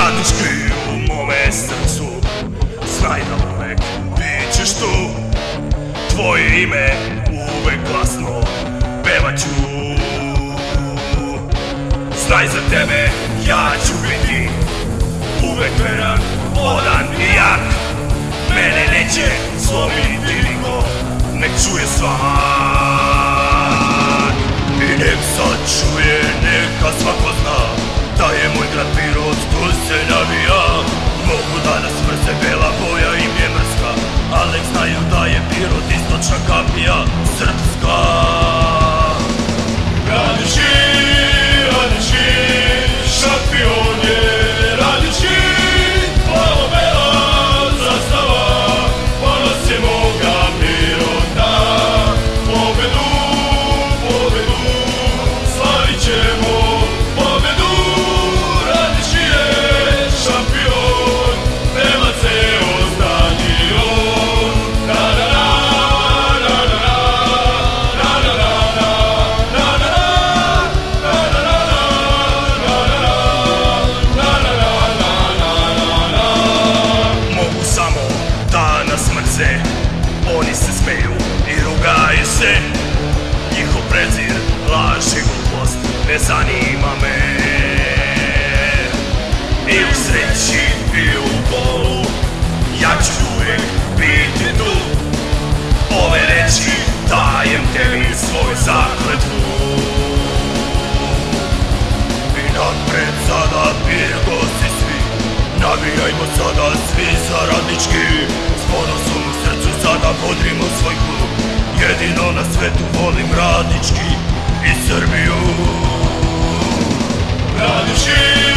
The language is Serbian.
Radnički u mome srcu, znaj da uvek bit ćeš tu. Tvoje ime uvek glasno pevat ću. Znaj za tebe ja ću biti uvek veran, odan i jak. Mene neće slomiti niko, nek čuje svak. I nek sad čuje, neka svako zna da je moj grad Pirot, tu se navija. Mogu da nas mrze, bela boja im je mrska, ali nek znaju da je Pirot istočna kapija srpska. Radnički, radnički, šampion je radnički, plavo-bela zastava, ponos je moga Pirota. Pobedu, pobedu, slavit ćemo pobedu. Radnički je šampion, nema ceo stadion. Na-na-na, na-na-na, na-na-na, mogu samo da nas mrze, oni se smeju i rugaju se. Njihov prezir, laž i glupost ne zanima me. I u sreći i u bolu ja ću uvek biti tu. Ove reči dajem tebi svoju zakletvu. I napred sada Pirgosi svi, navijajmo sada svi za Radnički. S ponosom u srcu sada bodrimo svoj klub, jedino na svetu volim Radnički i Srbiju. Radnički.